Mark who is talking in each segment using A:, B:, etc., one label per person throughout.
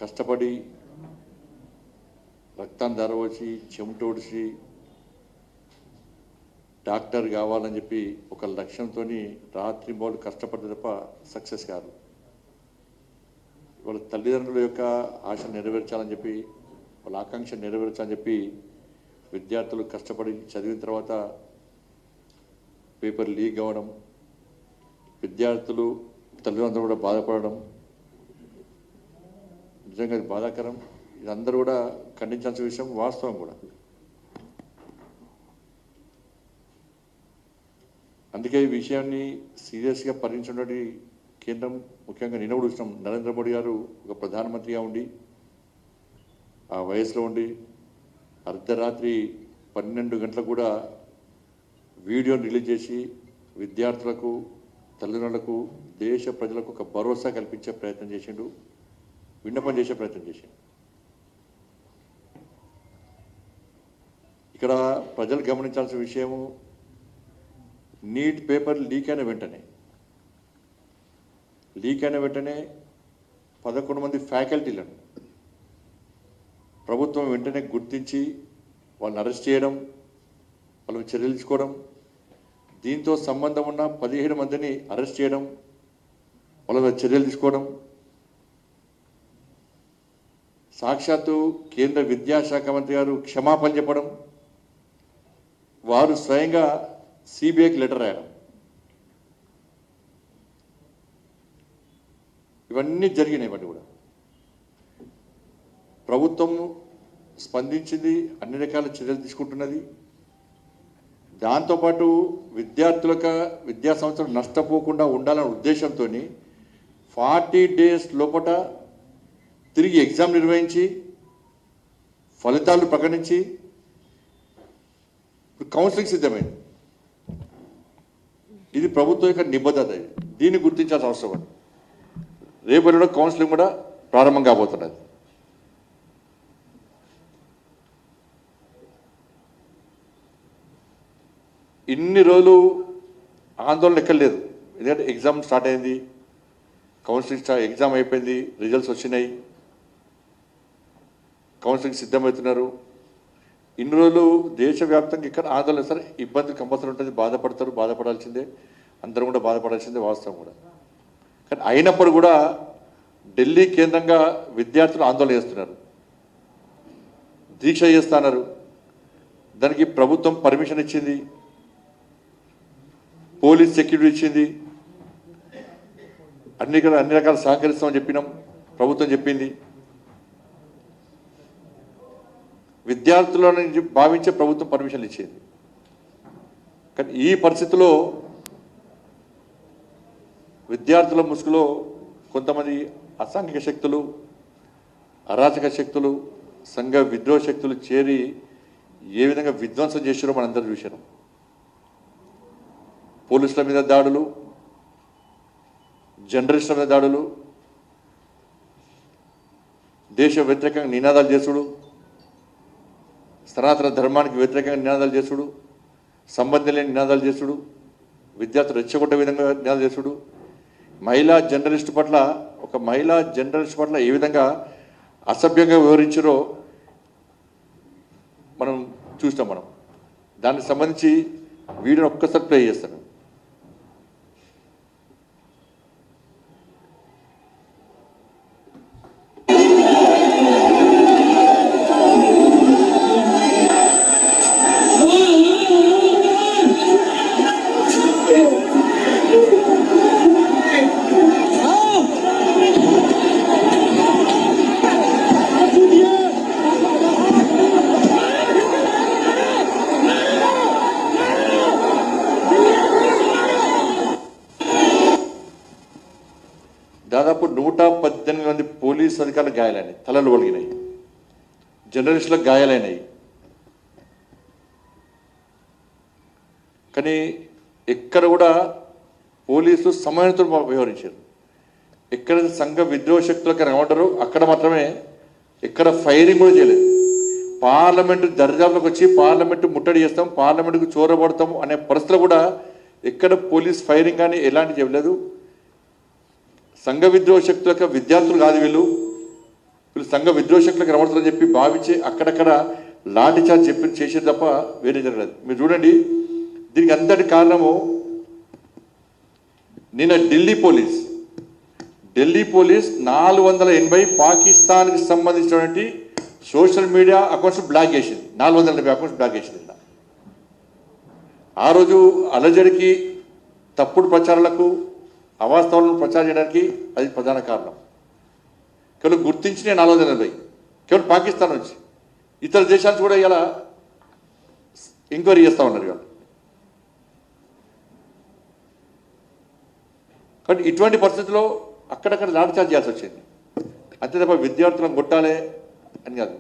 A: కష్టపడి రక్తాన్ని ధరవచ్చి చెమటోడిచి డాక్టర్ కావాలని చెప్పి ఒక లక్ష్యంతో రాత్రి బోర్డు కష్టపడ్డ తప్ప సక్సెస్ కాదు. వాళ్ళ తల్లిదండ్రుల యొక్క ఆశ నెరవేర్చాలని చెప్పి వాళ్ళ ఆకాంక్ష నెరవేర్చాలని చెప్పి విద్యార్థులు కష్టపడి చదివిన తర్వాత పేపర్ లీక్ అవ్వడం, విద్యార్థులు తల్లిదండ్రులు కూడా బాధపడడం నిజంగా బాధాకరం. ఇదందరూ కూడా ఖండించాల్సిన విషయం, వాస్తవం కూడా. అందుకే ఈ విషయాన్ని సీరియస్గా పరిగణించినటువంటి కేంద్రం, ముఖ్యంగా నిన్న కూడా చూసినాం, నరేంద్ర మోడీ గారు ఒక ప్రధానమంత్రిగా ఉండి ఆ వయసులో ఉండి అర్ధరాత్రి 12 గంటలకు కూడా వీడియోని రిలీజ్ చేసి విద్యార్థులకు, తల్లిదండ్రులకు, దేశ ప్రజలకు ఒక భరోసా కల్పించే ప్రయత్నం చేసిండు, విన్నపం చేసే ప్రయత్నం చేసిండు. ఇక్కడ ప్రజలు గమనించాల్సిన విషయము, నీట్ పేపర్ లీక్ అయిన వెంటనే 11 మంది ఫ్యాకల్టీలను ప్రభుత్వం వెంటనే గుర్తించి వాళ్ళని అరెస్ట్ చేయడం, వాళ్ళని చర్యలు తీసుకోవడం, దీంతో సంబంధం ఉన్న 17 మందిని అరెస్ట్ చేయడం, వాళ్ళ చర్యలు తీసుకోవడం, సాక్షాత్తు కేంద్ర విద్యాశాఖ మంత్రి గారు క్షమాపణ చెప్పడం, వారు స్వయంగా సిబిఐకి లెటర్ రాయడం, ఇవన్నీ జరిగినాయి. ఇవన్నీ కూడా ప్రభుత్వం స్పందించింది, అన్ని రకాల చర్యలు తీసుకుంటున్నది. దాంతోపాటు విద్యార్థులకు విద్యా సంవత్సరం నష్టపోకుండా ఉండాలనే ఉద్దేశంతో 40 డేస్ లోపల తిరిగి ఎగ్జామ్ నిర్వహించి ఫలితాలు ప్రకటించి కౌన్సిలింగ్ సిద్ధమైంది. ఇది ప్రభుత్వం యొక్క నిబద్ధత. దీన్ని గుర్తించాల్సిన అవసరం. రేపు కౌన్సిలింగ్ కూడా ప్రారంభం కాబోతున్నది. ఇన్ని రోజులు ఆందోళన ఎక్కలేదు. ఎందుకంటే ఎగ్జామ్ స్టార్ట్ అయింది, కౌన్సిలింగ్ ఎగ్జామ్ అయిపోయింది, రిజల్ట్స్ వచ్చినాయి, కౌన్సిలింగ్ సిద్ధమవుతున్నారు. ఇన్ని రోజులు దేశవ్యాప్తంగా ఇక్కడ ఆందోళన, సరే ఇబ్బంది కంపల్సరీ ఉంటుంది, బాధపడాల్సిందే, అందరం కూడా బాధపడాల్సిందే, వాస్తవం కూడా. కానీ అయినప్పుడు కూడా ఢిల్లీ కేంద్రంగా విద్యార్థులు ఆందోళన చేస్తున్నారు, దీక్ష చేస్తున్నారు. దానికి ప్రభుత్వం పర్మిషన్ ఇచ్చింది, పోలీస్ సెక్యూరిటీ ఇచ్చింది, అన్ని రకాల సహకరిస్తామని చెప్పినాం, ప్రభుత్వం చెప్పింది. విద్యార్థులను భావించే ప్రభుత్వం పర్మిషన్లు ఇచ్చింది. కానీ ఈ పరిస్థితిలో విద్యార్థుల ముసుగులో కొంతమంది అసాంఘిక శక్తులు, అరాచక శక్తులు, సంఘ విద్రోహ శక్తులు చేరి ఏ విధంగా విధ్వంసం చేశారో మనందరూ చూశారు. పోలీసుల మీద దాడులు, జర్నలిస్టుల మీద దాడులు, దేశ వ్యతిరేకంగా నినాదాలు చేసుడు, సనాతన ధర్మానికి వ్యతిరేకంగా నినాదాలు చేసుడు, సంబంధం లేని నినాదాలు చేసుడు, విద్యార్థులు రెచ్చగొట్టే విధంగా నినాదాలు చేసుడు, మహిళా జర్నలిస్ట్ పట్ల ఏ విధంగా అసభ్యంగా వివరించారో మనం చూస్తాం. దానికి సంబంధించి వీడియోని ఒక్కసారి ప్లే చేస్తాను. దాదాపు 118 మంది పోలీసు అధికారులు గాయాలైనాయి, తలలు ఒలిగినాయి, జర్నలిస్టులకు గాయాలైనాయి. కానీ ఎక్కడ కూడా పోలీసులు సమయంతో వ్యవహరించారు. ఎక్కడైతే సంఘ విద్రోహ శక్తులకు ఏమంటారో అక్కడ మాత్రమే, ఎక్కడ ఫైరింగ్ కూడా చేయలేదు. పార్లమెంటు దర్జాలోకి వచ్చి పార్లమెంటు ముట్టడి చేస్తాం, పార్లమెంటుకు చోరబడతాం అనే పరిస్థితులు కూడా ఎక్కడ పోలీస్ ఫైరింగ్ కానీ ఎలాంటి చేయలేదు. సంఘ విద్రోహ శక్తుల యొక్క విద్యార్థులు కాదు వీళ్ళు, సంఘ విద్రోషకులకు రమడుతుందని చెప్పి భావించి అక్కడక్కడ లాఠీ చార్జ్ చేసేది తప్ప వేరే జరగలేదు. మీరు చూడండి, దీనికి అంతటి కారణము నిన్న ఢిల్లీ పోలీస్ 480 పాకిస్తాన్కి సంబంధించినటువంటి సోషల్ మీడియా అకౌంట్స్ బ్లాక్ చేసింది. 480 అకౌంట్స్ బ్లాక్ చేసింది. ఆ రోజు అలజడికి, తప్పుడు ప్రచారాలకు, అవాస్తవాలను ప్రచారం చేయడానికి అది ప్రధాన కారణం. కేవలం గుర్తించిన 480 కేవలం పాకిస్తాన్ నుంచి, ఇతర దేశాలు కూడా ఇలా ఎంక్వైరీ చేస్తూ ఉన్నారు వాళ్ళు. కాబట్టి ఇటువంటి పరిస్థితుల్లో అక్కడక్కడ లాఠీ చార్జ్ చేయాల్సి వచ్చింది. అంతే తప్ప విద్యార్థులను కొట్టాలి అని కాదు.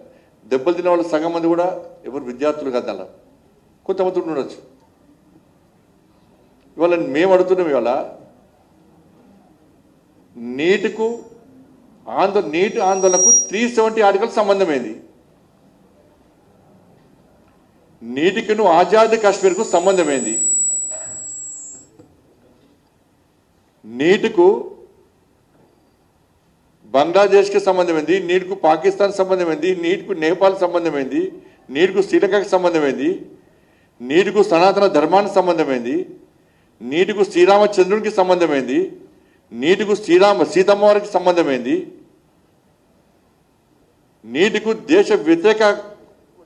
A: దెబ్బలు తిన్న వాళ్ళు సగం మంది కూడా ఎవరు విద్యార్థులు కాదు, అలా కొంతమంది ఉండొచ్చు. ఇవాళ మేము అడుగుతున్నాం, ఇవాళ నీట్ ఆందోళనకు 370 ఆర్టికల్ సంబంధమైంది. నీటికి ఆజాద్ కాశ్మీర్కు సంబంధమైంది. నీటికు బంగ్లాదేశ్కి సంబంధమైంది, నీటికు పాకిస్తాన్ సంబంధమైంది, నీటికు నేపాల్ సంబంధమైంది, నీటికు శ్రీలంకకు సంబంధమైంది, నీటికు సనాతన ధర్మానికి సంబంధమైంది, నీటికు శ్రీరామచంద్రునికి సంబంధమైంది, నీటికు సీతమ్మవారికి సంబంధమైంది, నీటికు దేశ వ్యతిరేక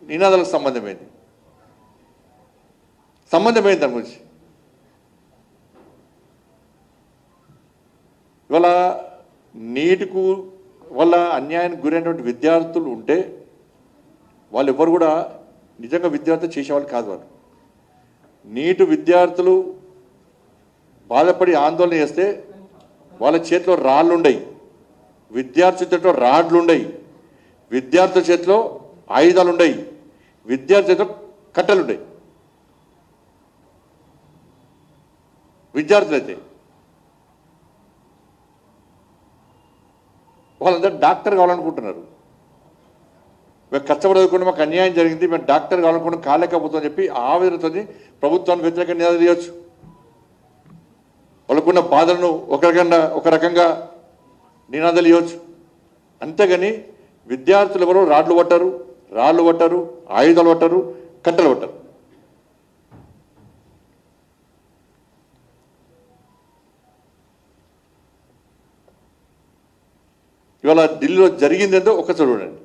A: నినాదాలకు సంబంధమైంది దాని గురించి. ఇవాళ నీటికు వల్ల అన్యాయానికి గురైనటువంటి విద్యార్థులు ఉంటే వాళ్ళు ఎవరు కూడా నిజంగా విద్యార్థులు చేసేవాళ్ళు కాదు. వాళ్ళు నీటి విద్యార్థులు బాధపడి ఆందోళన చేస్తే వాళ్ళ చేతిలో రాళ్ళు ఉండయి, విద్యార్థుల చేతిలో రాడ్లు ఉండయి, విద్యార్థుల చేతిలో ఆయుధాలు ఉండయి, విద్యార్థుల చేతిలో కట్టెలు ఉండయి. విద్యార్థులైతే వాళ్ళందరూ డాక్టర్ కావాలనుకుంటున్నారు. మేము కష్టపడకుండా మాకు అన్యాయం జరిగింది, మేము డాక్టర్ కావాలనుకుంటే కాలేకపోతుందని చెప్పి ఆవేదనతో ప్రభుత్వానికి వ్యతిరేకంగా నినాదాలు చేయవచ్చు. వాళ్ళకున్న బాధలను ఒక రకంగా నినాదాలు ఇవ్వచ్చు. అంతేగాని విద్యార్థులు ఎవరో రాళ్ళు పట్టారు, ఆయుధాలు పట్టారు, కట్టెలు పట్టారు. ఇవాళ ఢిల్లీలో జరిగిందేంటో ఒకసారి చూడండి.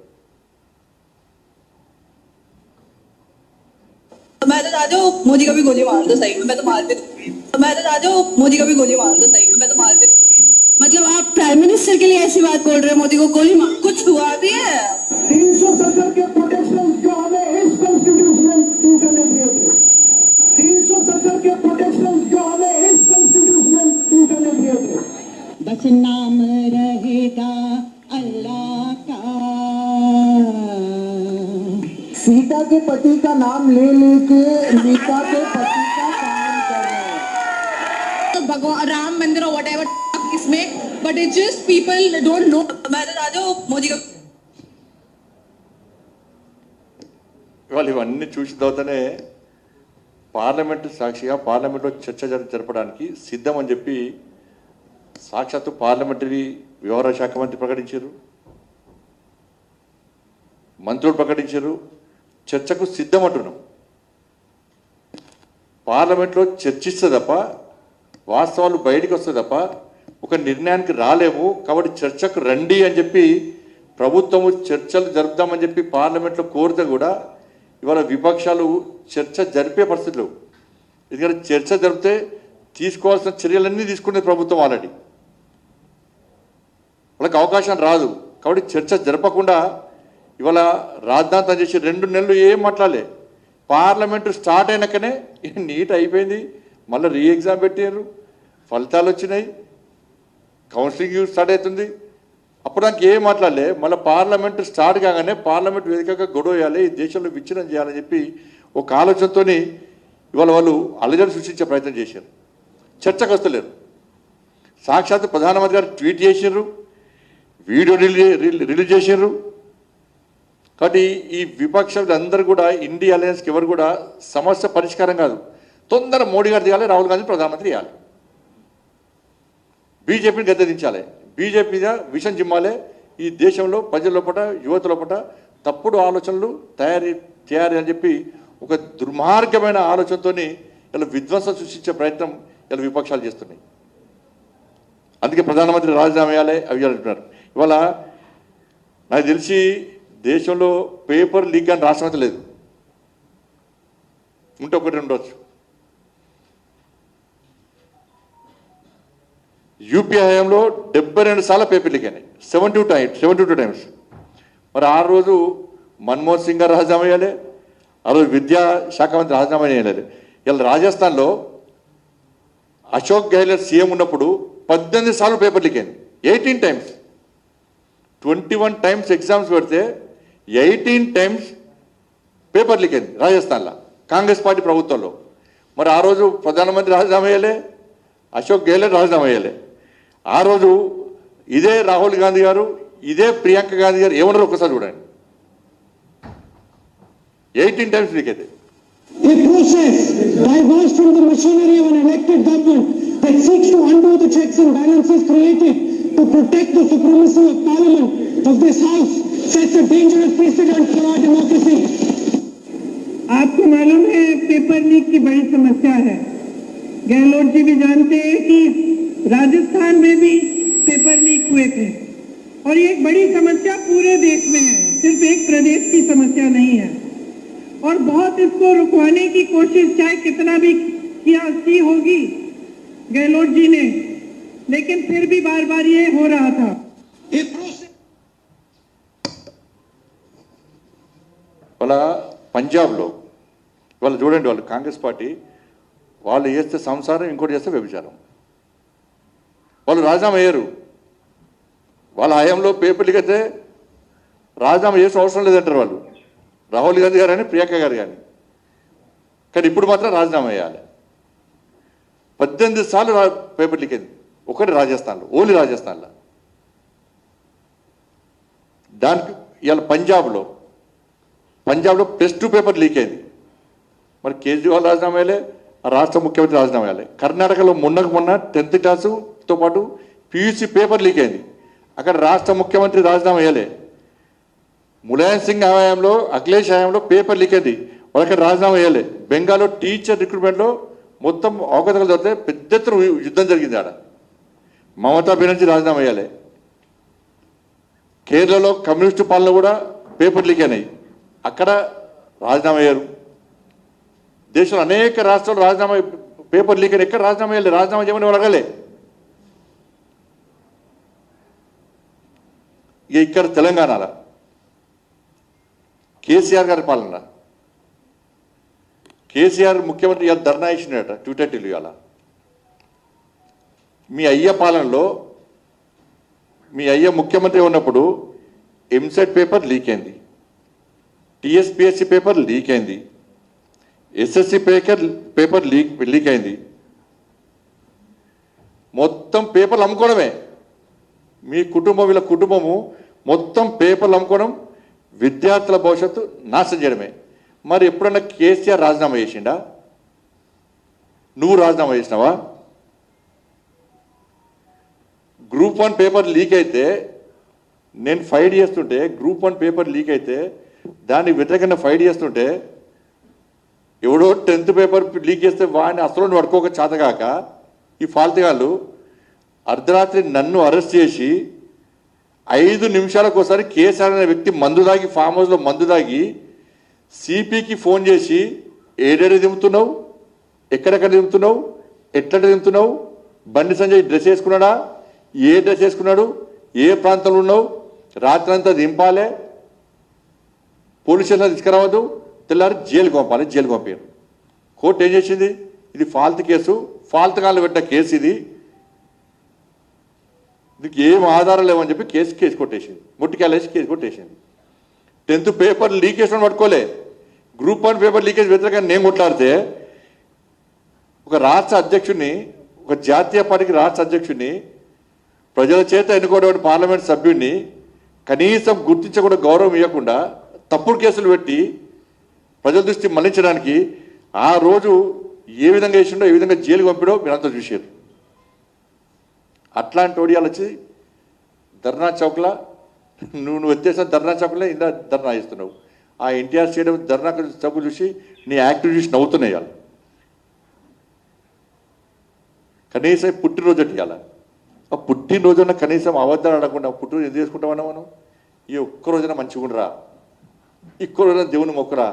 B: मैं तो राजा मोदी का भी गोली मार दो सही में, मैं तो मार दे दूंगी। मैं तो राजा मोदी का भी गोली मार दो सही में, मैं तो मार दे दूंगी। मतलब आप प्राइम मिनिस्टर के लिए ऐसी बात बोल रहे हैं, मोदी को गोली मार, कुछ हुआ भी है?
C: 370 के प्रोटेक्शन जो हमें इस कॉन्स्टिट्यूशनल टू करने दिए थे, 370 के प्रोटेक्शन जो हमें इस कॉन्स्टिट्यूशनल टू करने दिए थे,
D: बस नाम रहेगा अल्लाह का।
C: सीता के पति का नाम ले लेके मीता के पति का काम कर रहे हैं।
B: तो भगवान राम मंदिर और व्हाटएवर इसमें, but it just people don't know. मैं तो राजा मोदी का
A: ఇవాళ ఇవన్నీ చూసిన తర్వాతనే పార్లమెంటు సాక్షిగా పార్లమెంట్లో చర్చ జరపడానికి సిద్ధం అని చెప్పి సాక్షాత్తు పార్లమెంటరీ వ్యవహార శాఖ మంత్రి ప్రకటించారు, మంత్రులు ప్రకటించారు. చర్చకు సిద్ధం అంటున్నాం. పార్లమెంట్లో చర్చిస్తే తప్ప వాస్తవాలు బయటికి వస్తే తప్ప ఒక నిర్ణయానికి రాలేము. కాబట్టి చర్చకు రండి అని చెప్పి ప్రభుత్వము చర్చలు జరుపుదామని చెప్పి పార్లమెంట్లో కోరితే కూడా ఇవాళ విపక్షాలు చర్చ జరిపే పరిస్థితులు. ఎందుకంటే చర్చ జరిపితే తీసుకోవాల్సిన చర్యలన్నీ తీసుకునే ప్రభుత్వం ఆల్రెడీ, వాళ్ళకి అవకాశం రాదు. కాబట్టి చర్చ జరపకుండా ఇవాళ రాద్ధాంతం చేసి 2 నెలలు ఏం మాట్లాడలే. పార్లమెంటు స్టార్ట్ అయినాకనే నీట్ అయిపోయింది, మళ్ళీ రీ ఎగ్జామ్ పెట్టారు, ఫలితాలు వచ్చినాయి, కౌన్సిలింగ్ స్టార్ట్ అవుతుంది. అప్పుడు నాకు ఏం మాట్లాడలే. మళ్ళీ పార్లమెంటు స్టార్ట్ కాగానే పార్లమెంట్ వేదికగా గొడవ వేయాలి, ఈ దేశంలో విచ్ఛిన్నం చేయాలని చెప్పి ఒక ఆలోచనతో ఇవాళ వాళ్ళు అలజడి సృష్టించే ప్రయత్నం చేశారు. చర్చకు వస్తలేరు. సాక్షాత్ ప్రధానమంత్రి గారు ట్వీట్ చేసినారు, వీడియో రిలీజ్ చేసినారు. కాబట్టి ఈ విపక్షాలందరూ కూడా ఇండియా అలయన్స్కి ఎవరు కూడా సమస్య పరిష్కారం కాదు. తొందర మోడీ గారు దిగాలి, రాహుల్ గాంధీ ప్రధానమంత్రి చేయాలి, బీజేపీని గద్దెదించాలి, బీజేపీ మీద విషం చిమ్మాలి, ఈ దేశంలో ప్రజల లోపల యువత లోపల తప్పుడు ఆలోచనలు తయారీ అని చెప్పి ఒక దుర్మార్గమైన ఆలోచనతో ఇలా విధ్వంసం సృష్టించే ప్రయత్నం ఇలా విపక్షాలు చేస్తున్నాయి. అందుకే ప్రధానమంత్రి రాజీనామా చేయాలి అవి అంటున్నారు. ఇవాళ నాకు తెలిసి దేశంలో పేపర్ లీక్ అని రాష్ట్రం లేదు, ఉంటే ఒకటి ఉండవచ్చు. యూపీ హయాంలో 72 సార్లు పేపర్ లీక్ అయినాయి, 72 టైమ్స్. మరి ఆ రోజు మన్మోహన్ సింగ్ గారు రాజీనామా చేయాలి, ఆ రోజు విద్యాశాఖ మంత్రి రాజీనామా చేయాలి. ఇలా రాజస్థాన్లో అశోక్ గెహ్లోట్ సీఎం ఉన్నప్పుడు 18 సార్లు పేపర్ లీక్ అయింది, 18 టైమ్స్. 21 టైమ్స్ ఎగ్జామ్స్ పెడితే 18 టైమ్స్ పేపర్ లీక్ అయింది రాజస్థాన్లో కాంగ్రెస్ పార్టీ ప్రభుత్వంలో. మరి ఆ రోజు ప్రధానమంత్రి రాజీనామా చేయాలి, అశోక్ గెహ్లోట్ రాజీనామా చేయాలి. ఆ రోజు ఇదే రాహుల్ గాంధీ గారు, ఇదే ప్రియాంక గాంధీ గారు ఏమన్నారు ఒకసారి చూడండి. 18 టైమ్స్ లీక్ అయితే.
C: A process diverged from the machinery of an elected government that seeks to undo the checks and balances created to protect the supremacy of Parliament of this House sets a dangerous precedent for our democracy.
E: आपको मालूम है paper leak की बड़ी समस्या है। गहलोत जी भी जानते हैं कि राजस्थान में भी पेपर लीक हुए थे और ये एक बड़ी समस्या पूरे देश में है, सिर्फ एक प्रदेश की समस्या नहीं है। और बहुत इसको रुकवाने की कोशिश चाहे कितना भी की होगी गहलोत जी ने, लेकिन फिर भी बार बार ये हो रहा था।
A: వాళ్ళ పంజాబ్లో వాళ్ళు చూడండి, వాళ్ళు కాంగ్రెస్ పార్టీ, వాళ్ళు చేస్తే సంసారం, ఇంకోటి చేస్తే వ్యభిచారం. వాళ్ళు రాజీనామా అయ్యారు. వాళ్ళ హయాంలో పేపర్ లీక్ అయితే రాజీనామా చేసిన అవసరం లేదంటారు వాళ్ళు, రాహుల్ గాంధీ గారు కానీ ప్రియాంక గారు కానీ. కానీ ఇప్పుడు మాత్రం రాజీనామా చేయాలి. 18 సార్లు పేపర్ లీక్ అయింది, ఒకటి రాజస్థాన్లో, ఓన్లీ రాజస్థాన్లో. దానికి ఇవాళ పంజాబ్లో +2 పేపర్ లీక్ అయింది. మరి కేజ్రీవాల్ రాజీనామా వేయాలి, రాష్ట్ర ముఖ్యమంత్రి రాజీనామా వేయాలి. కర్ణాటకలో మొన్న 10th క్లాసుతో పాటు PUC పేపర్ లీక్ అయింది, అక్కడ రాష్ట్ర ముఖ్యమంత్రి రాజీనామా వేయాలి. ములాయం సింగ్ హయాంలో, అఖిలేష్ హయాంలో పేపర్ లీక్ అయింది, వాళ్ళకి రాజీనామా వేయాలి. బెంగాల్లో టీచర్ రిక్రూట్మెంట్లో మొత్తం అవకతవకలు జరిగితే పెద్ద ఎత్తున యుద్ధం జరిగింది. ఆడ మమతా బెనర్జీ రాజీనామా వేయాలి. కేరళలో కమ్యూనిస్టు పాలన కూడా పేపర్ లీక్ అయినాయి, అక్కడ రాజీనామా అయ్యారు. దేశంలో అనేక రాష్ట్రాలు రాజీనామా పేపర్ లీక్ అయినా ఎక్కడ రాజీనామా వేయాలి, రాజీనామా చేయమని వాళ్ళు అడగలే. ఇక ఇక్కడ తెలంగాణలో కేసీఆర్ గారి పాలన, కేసీఆర్ ముఖ్యమంత్రి ఇలా ధర్నా ఇచ్చినట ట్విట్టర్ ఇవాళ. మీ అయ్య పాలనలో, మీ అయ్య ముఖ్యమంత్రి ఉన్నప్పుడు ఎంసెట్ పేపర్ లీక్ అయింది, TSPSC పేపర్ లీక్ అయింది, SSC పేపర్ లీక్ అయింది. మొత్తం పేపర్లు అమ్ముకోవడమే. మీ కుటుంబం, వీళ్ళ కుటుంబము మొత్తం పేపర్లు అమ్ముకోవడం, విద్యార్థుల భవిష్యత్తు నాశనం చేయడమే. మరి ఎప్పుడన్నా కేసీఆర్ రాజీనామా చేసిండా? నువ్వు రాజీనామా చేసినావా? గ్రూప్ 1 పేపర్ లీక్ అయితే నేను ఫైట్ చేస్తుంటే, గ్రూప్ 1 పేపర్ లీక్ అయితే దానికి వ్యతిరేకంగా ఫైట్ చేస్తుంటే, ఎవడో 10th పేపర్ లీక్ చేస్తే వాడిని అసలు పడుకోక చేతగాక ఈ ఫాల్తుగాళ్ళు అర్ధరాత్రి నన్ను అరెస్ట్ చేసి 5 నిమిషాలకు ఒకసారి కేసీఆర్ అనే వ్యక్తి మందు దాగి, ఫామ్ హౌస్లో మందు దాగి సిపికి ఫోన్ చేసి ఏడేడు దింపుతున్నావు, ఎక్కడెక్కడ దింపుతున్నావు, ఎట్లా దింపుతున్నావు, బండి సంజయ్ డ్రెస్ వేసుకున్నాడా, ఏ డ్రెస్ వేసుకున్నాడు, ఏ ప్రాంతంలో ఉన్నావు, రాత్రి అంతా దింపాలే, పోలీస్ స్టేషన్ తీసుకురావద్దు, తెల్లారి జైలుకి పంపారు. కోర్టు ఏం చేసింది? ఇది ఫాల్తు కేసు, ఫాల్తు కాళ్ళు పెట్టిన కేసు, ఇది దీనికి ఏం ఆధారం లేవని చెప్పి కేసు కొట్టేసింది, ముట్టికాలేసి కేసు కొట్టేసింది. 10th పేపర్ లీకేజ్ పట్టుకోలే, గ్రూప్ 1 పేపర్ లీకేజ్ వ్యతిరేకంగా నేను కొట్లాడితే ఒక రాష్ట్ర అధ్యక్షుడిని, ఒక జాతీయ పార్టీకి రాష్ట్ర అధ్యక్షుడిని, ప్రజల చేత ఎన్నుకోవడం పార్లమెంట్ సభ్యుడిని కనీసం గుర్తించకుండా, గౌరవం ఇవ్వకుండా తప్పుడు కేసులు పెట్టి ప్రజల దృష్టి మళ్లించడానికి ఆ రోజు ఏ విధంగా చేసిండో, ఏ విధంగా జైలుకి పంపిడో మీరంతా చూశారు. అట్లాంటి ఓడియాలు వచ్చి ధర్నా చౌక్లా నువ్వు వచ్చేసిన ధర్నా చౌకులే ఇందా ధర్నా ఇస్తున్నావు. ఆ ఎన్టీఆర్ స్టేడియం ధర్నా చౌకులు చూసి నీ యాక్టివిటీస్ నవ్వుతున్నాయి. వాళ్ళు కనీసం పుట్టినరోజు ఇవ్వాల. ఆ పుట్టినరోజున కనీసం అబద్ధాలు ఆడకుండా పుట్టినరోజు ఎందుకు చేసుకుంటామన్నా మనం? ఈ ఒక్కరోజున మంచిగా ఉండరా, ఒక్క రోజున దేవుని మొక్కరా,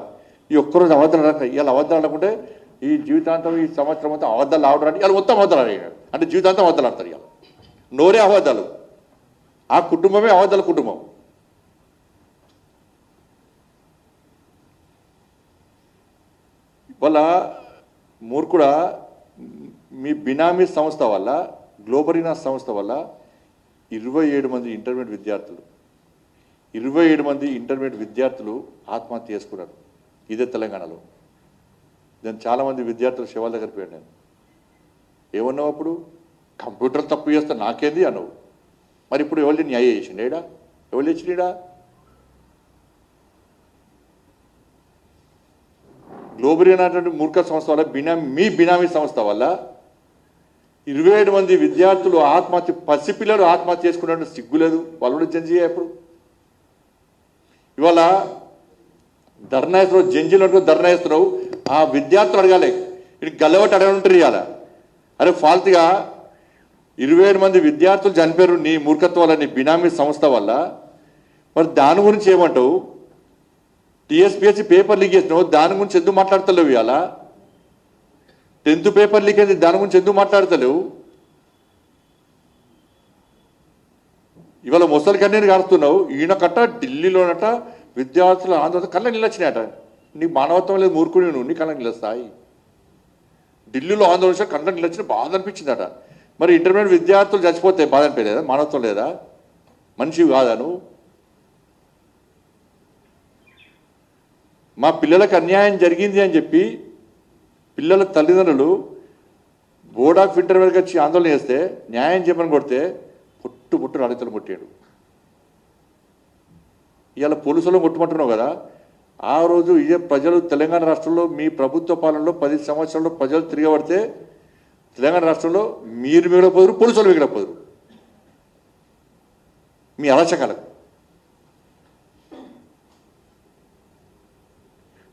A: ఈ ఒక్కరోజు అబద్ధాలు ఆడక ఇవాళ అబద్ధాలు ఆడకుంటే ఈ జీవితాంతం ఈ సంవత్సరం మొత్తం అబద్ధాలు ఆడడానికి ఇవాళ మొత్తం అబద్ధాలు ఆడాడు అంటే జీవితాంతం అబద్ధాలు ఆడతారు. ఇవాళ నోరే అబద్ధాలు, ఆ కుటుంబమే అబద్ధాల కుటుంబం. వాళ్ళ మూర్ఖుడా మీ బినామీ సంస్థ వల్ల, గ్లోబరీనా సంస్థ వల్ల 27 మంది ఇంటర్మీడియట్ విద్యార్థులు 27 మంది ఇంటర్మీడియట్ విద్యార్థులు ఆత్మహత్య చేసుకున్నారు. ఇదే తెలంగాణలో. నేను చాలామంది విద్యార్థులు శివాల దగ్గర పోయాను. నేను ఏమన్నావు అప్పుడు? కంప్యూటర్ తప్పు చేస్తే నాకేంది అన్నావు. మరి ఇప్పుడు ఎవరిని న్యాయ చేసిండేడా? ఎవరు తెచ్చినీడా? గ్లోబరీ అనేటువంటి మూర్ఖ సంస్థ వల్ల మీ బినామీ సంస్థ వల్ల 27 మంది విద్యార్థులు ఆత్మహత్య, పసిపిల్లలు ఆత్మహత్య చేసుకున్నట్టు సిగ్గులేదు. వాళ్ళు కూడా జడ్జి ఎప్పుడు? ఇవాళ ధర్నా వేస్తున్నావు, జంజీలు ధర్నా వేస్తున్నావు. ఆ విద్యార్థులు అడగాలి, ఇది గల్లబట్టి అడగంటారు. ఇవాళ అరే ఫాల్తుగా 27 మంది విద్యార్థులు చనిపోయారు నీ మూర్ఖత్వం వల్ల, నీ బినామీ సంస్థ వల్ల. మరి దాని గురించి ఏమంటావు? టీఎస్పీఎస్సీ పేపర్ లీక్ చేసినావు, దాని గురించి ఎందుకు మాట్లాడతలేవు? ఇవాళ 10th పేపర్ లీక్ అయింది, దాని గురించి ఎందుకు మాట్లాడతలేవు? ఇవాళ ముసలి కన్నీరు కారుస్తున్నావు. ఈయన కట్ట ఢిల్లీలోనట విద్యార్థుల ఆందోళన కళ్ళ నిలొచ్చినాయట. నీ మానవత్వం లేదు, మూర్ఖుడి నువ్వు, నీ కళ్ళ నిలుస్తాయి. ఢిల్లీలో ఆందోళన కళ్ళ నిలొచ్చిన బాధ అనిపించిందట. మరి ఇంటర్మీడియట్ విద్యార్థులు చచ్చిపోతే బాధ అనిపించలేదా? మానవత్వం లేదా? మనిషివి కాదా నువ్వు? మా పిల్లలకు అన్యాయం జరిగింది అని చెప్పి పిల్లల తల్లిదండ్రులు బోర్డ్ ఆఫ్ ఇంటర్మీడియట్కి వచ్చి ఆందోళన చేస్తే, న్యాయం చెప్పని కొడితే పుట్టు అడితలు కొట్టాడు. ఇవాళ పోలీసులను కొట్టుమంటున్నావు కదా. ఆ రోజు ఇదే ప్రజలు తెలంగాణ రాష్ట్రంలో మీ ప్రభుత్వ పాలనలో 10 సంవత్సరాల్లో ప్రజలు తిరగబడితే తెలంగాణ రాష్ట్రంలో మీరు మిగలపోదురు, పోలీసులు మిగలపోదురు. మీ అరాచకాలకు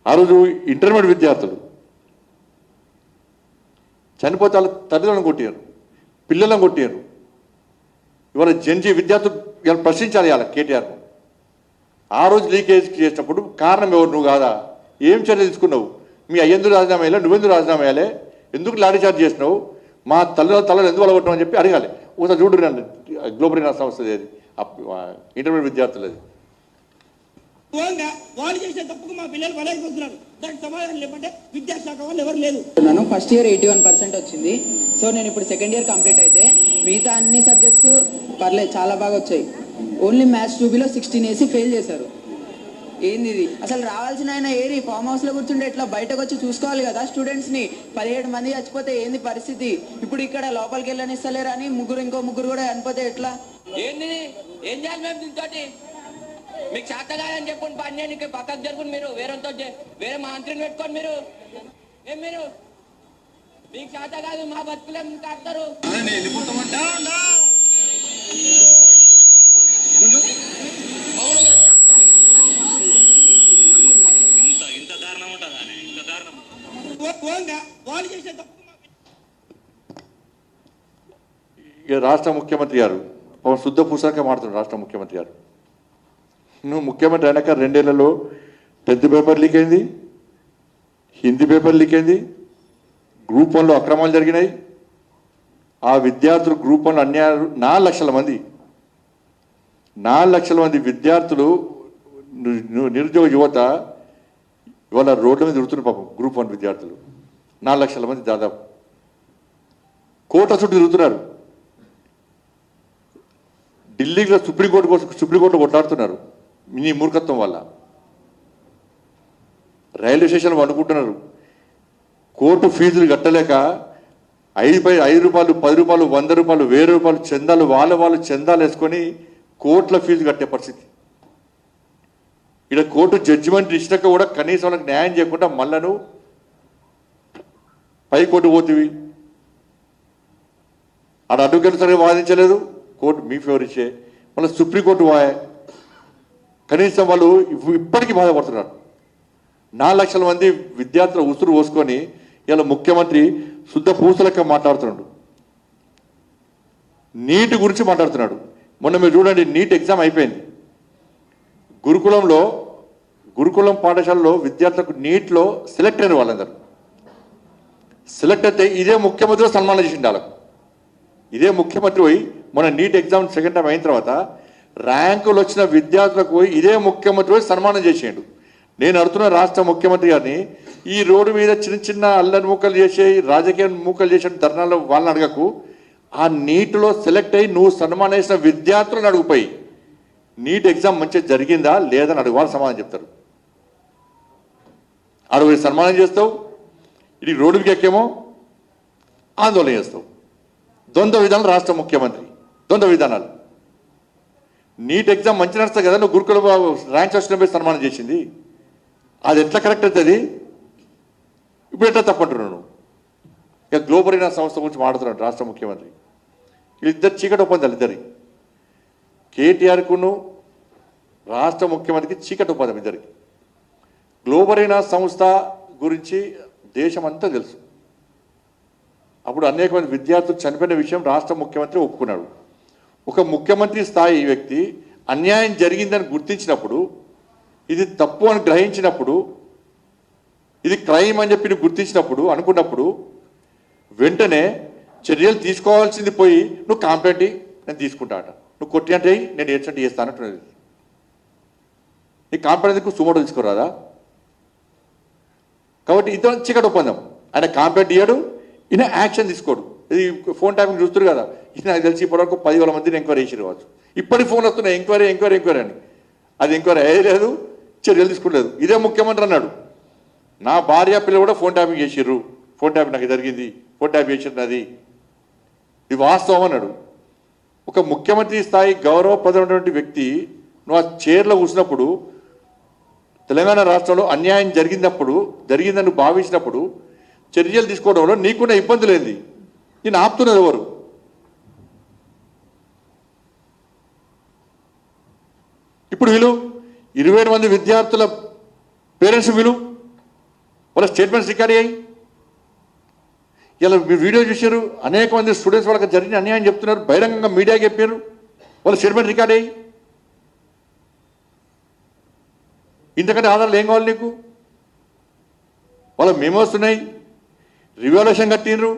A: ఆ రోజు ఇంటర్మీడియట్ విద్యార్థులు చనిపోతే వాళ్ళ తల్లిదండ్రులను కొట్టారు, పిల్లలను కొట్టారు. ఇవాళ జెన్జీ విద్యార్థులు ఇవాళ ప్రశ్నించాలి ఇవాళ కేటీఆర్ను. ఆ రోజు లీకేజ్ చేసినప్పుడు కారణం ఎవరు? నువ్వు కాదా? ఏం చర్య తీసుకున్నావు? మీ అయ్యందుకు రాజీనామా వేయాలి, నువ్వెందుకు రాజీనామా వేయాలి, ఎందుకు లాఠీ చార్జ్ చేసినావు, మా తల్లు ఎందుకు అలగొట్టడం అని చెప్పి అడగాలి. ఒకసారి చూడు గ్లోబరీనా సంస్థ అది ఇంటర్మీడియట్ విద్యార్థులది.
E: వాళ్ళు చేసే తప్పుకు మా పిల్లలు బలైపోతున్నారు. దానికి సమాధానం లేకుంటే విద్యాశాఖ వాళ్ళు ఎవరు లేదు.
F: ఫస్ట్ ఇయర్ 81% వచ్చింది. సో నేను ఇప్పుడు సెకండ్ ఇయర్ కంప్లీట్ అయితే మిగతా అన్ని సబ్జెక్ట్స్ పర్లేదు, చాలా బాగా వచ్చాయి. ఓన్లీ మ్యాథ్స్ 2Bలో 16 వేసి ఫెయిల్ చేశారు. ఏంది ఇది? అసలు రావాల్సిన ఆయన ఏరి ఫామ్ హౌస్ లో కూర్చుంటే ఎట్లా బయటకు వచ్చి చూసుకోవాలి కదా స్టూడెంట్స్ ని. 17 మంది చచ్చిపోతే ఏంది పరిస్థితి? ఇప్పుడు ఇక్కడ లోపలికి వెళ్ళనిస్తలేరు అని ఇంకో ముగ్గురు కూడా చనిపోతే ఎట్లా?
G: ఏంది? ఏం చేయాలి మేము దీంతో? మీకు చేత కాదని చెప్పుకుని పని చేయండి, పక్కకు జరుపుని మీరు వేరే మంత్రిని పెట్టుకోండి. మీరు మీకు చేత కాదు, మా బతుకులే కాస్తారు.
H: ఇంత దారుణం ఉంటుందా? ఇంత దారుణం
E: వాళ్ళు చేసే తప్పు.
A: ఇక రాష్ట్ర ముఖ్యమంత్రి గారు శుద్ధ పూసకే మాడుతున్నాడు. రాష్ట్ర ముఖ్యమంత్రి గారు, నువ్వు ముఖ్యమంత్రి అయినాక 2 ఏళ్లలో 10th పేపర్ లీక్ అయింది, హిందీ పేపర్ లీక్ అయింది, గ్రూప్ 1లో అక్రమాలు జరిగినాయి. ఆ విద్యార్థులు గ్రూప్ 1లో అన్యాయాలు 4 లక్షల మంది విద్యార్థులు, నిరుద్యోగ యువత ఇవాళ రోడ్ల మీద తిరుగుతున్నారు. పాపం గ్రూప్ 1 విద్యార్థులు 4 లక్షల మంది దాదాపు కోట చుట్టూ తిరుగుతున్నారు. ఢిల్లీలో సుప్రీంకోర్టులో కొట్లాడుతున్నారు నీ మూర్ఖత్వం వల్ల. Railway station వండుకుంటున్నారు. కోర్టు ఫీజులు కట్టలేక 5 రూపాయలు, 10 రూపాయలు, 100 రూపాయలు, 1000 రూపాయలు చందాలు వాళ్ళు చందాలు వేసుకొని కోర్టుల ఫీజు కట్టే పరిస్థితి. ఇక్కడ కోర్టు జడ్జిమెంట్ ఇచ్చినాక కూడా కనీసం వాళ్ళకి న్యాయం చేయకుండా మళ్ళను పైకోర్టు పోతివి. ఆడ అడ్వకేట్ సరిగా వాదించలేదు, కోర్టు మీ ఫేవర్ ఇచ్చే. మళ్ళీ సుప్రీంకోర్టు పోయే, కనీసం వాళ్ళు ఇప్పటికీ బాధపడుతున్నారు. 4 లక్షల మంది విద్యార్థులు ఉసురు పోసుకొని ఇలా ముఖ్యమంత్రి శుద్ధ పూసలక్క మాట్లాడుతున్నాడు. నీట్ గురించి మాట్లాడుతున్నాడు. మొన్న మీరు చూడండి, నీట్ ఎగ్జామ్ అయిపోయింది. గురుకులం పాఠశాలలో విద్యార్థులకు నీట్లో సెలెక్ట్ అయిన వాళ్ళందరూ సెలెక్ట్ అయితే ఇదే ముఖ్యమంత్రి సన్మానం చేసిండు వాళ్ళకు. ఇదే ముఖ్యమంత్రి పోయి మన నీట్ ఎగ్జామ్ సెకండ్ టైం అయిన తర్వాత ర్యాంకులు వచ్చిన విద్యార్థులకు పోయి ఇదే ముఖ్యమంత్రి పోయి సన్మానం చేసేయండు. నేను అడుగుతున్న రాష్ట్ర ముఖ్యమంత్రి గారిని, ఈ రోడ్డు మీద చిన్న చిన్న అల్లరి మూకలు చేసే రాజకీయ మూకలు చేసే ధర్నాల్లో వాళ్ళని అడగకు, ఆ నీటిలో సెలెక్ట్ అయ్యి నువ్వు సన్మానం చేసిన విద్యార్థులను అడుగుపోయి నీట్ ఎగ్జామ్ మంచిగా జరిగిందా లేదని అడుగు, వాళ్ళు సమాధానం చెప్తారు. అడుగు సన్మానం చేస్తావు, ఇది రోడ్డుకి ఎక్కేమో ఆందోళన చేస్తావు. ద్వంద్వ విధానాలు రాష్ట్ర ముఖ్యమంత్రి, ద్వంద్వ విధానాలు. నీట్ ఎగ్జామ్ మంచి నడుస్తుంది కదా, నువ్వు గురుకుల ర్యాంక్ వచ్చిన సన్మానం చేసింది, అది ఎట్లా కరెక్ట్ అవుతుంది? ఇప్పుడు ఎట్లా తప్పంటున్నాను? ఇక గ్లోబల్ అయిన సంస్థ గురించి మాట్లాడుతున్నాడు రాష్ట్ర ముఖ్యమంత్రి. వీళ్ళిద్దరు చీకటి ఒప్పందాలు, ఇద్దరి కేటీఆర్కును రాష్ట్ర ముఖ్యమంత్రికి చీకటి ఒప్పందం ఇద్దరికి. గ్లోబల్ అయిన సంస్థ గురించి దేశం అంతా తెలుసు. అప్పుడు అనేక మంది విద్యార్థులు చనిపోయిన విషయం రాష్ట్ర ముఖ్యమంత్రి ఒప్పుకున్నాడు. ఒక ముఖ్యమంత్రి స్థాయి వ్యక్తి అన్యాయం జరిగిందని గుర్తించినప్పుడు, ఇది తప్పు అని గ్రహించినప్పుడు, ఇది క్రైమ్ అని చెప్పి గుర్తించినప్పుడు అనుకున్నప్పుడు వెంటనే చర్యలు తీసుకోవాల్సింది పోయి నువ్వు కాంప్లైంట్ నేను తీసుకుంటా అట, నువ్వు కొట్టి అంటే నేను ఏడ్చంటే చేస్తానంటున్నది. నీ కాంప్లైంట్కు సుమోటో తీసుకోరాదా? కాబట్టి ఇద్దరు చీకటి ఒప్పందం. ఆయన కాంప్లైంట్ ఇయ్యాడు, ఈయన యాక్షన్ తీసుకోడు. ఇది ఫోన్ ట్యాపింగ్ చూస్తారు కదా, ఇది నాకు తెలిసి ఇప్పటివరకు 10,000 మందిని ఎంక్వైరీ చేసి కావచ్చు. ఇప్పటికి ఫోన్ వస్తున్నాయి ఎంక్వైరీ అని. అది ఎంక్వైరీ అయ్యలేదు, చర్యలు తీసుకోలేదు. ఇదే ముఖ్యమంత్రి అన్నాడు, నా భార్య పిల్లలు కూడా ఫోన్ ట్యాపింగ్ చేసిర్రు, ఫోన్ ట్యాపింగ్ నాకు జరిగింది, ఫోన్ ట్యాపింగ్ చేసిర్రు, అది ఇది వాస్తవం అన్నాడు. ఒక ముఖ్యమంత్రి స్థాయి గౌరవప్రదమైనటువంటి వ్యక్తి నువ్వు ఆ చైర్లో కూర్చున్నప్పుడు, తెలంగాణ రాష్ట్రంలో అన్యాయం జరిగిందని భావించినప్పుడు చర్యలు తీసుకోవడంలో నీకున్న ఇబ్బందులు ఏంది? నేను ఆపుతున్నది ఎవరు? ఇప్పుడు వీళ్ళు 27 మంది విద్యార్థుల పేరెంట్స్ వాళ్ళ స్టేట్మెంట్స్ రికార్డ్ అయ్యాయి. ఇలా మీరు వీడియో చూశారు, అనేక మంది స్టూడెంట్స్ వాళ్ళకి జరిగిన అన్యాయం చెప్తున్నారు, బహిరంగంగా మీడియాకి చెప్పారు, వాళ్ళ స్టేట్మెంట్ రికార్డ్ అయ్యి. ఇంతకంటే ఆధారాలు ఏం కావాలి నీకు? వాళ్ళ మెమోస్ ఉన్నాయి, రివాల్యూషన్ కట్టినరు,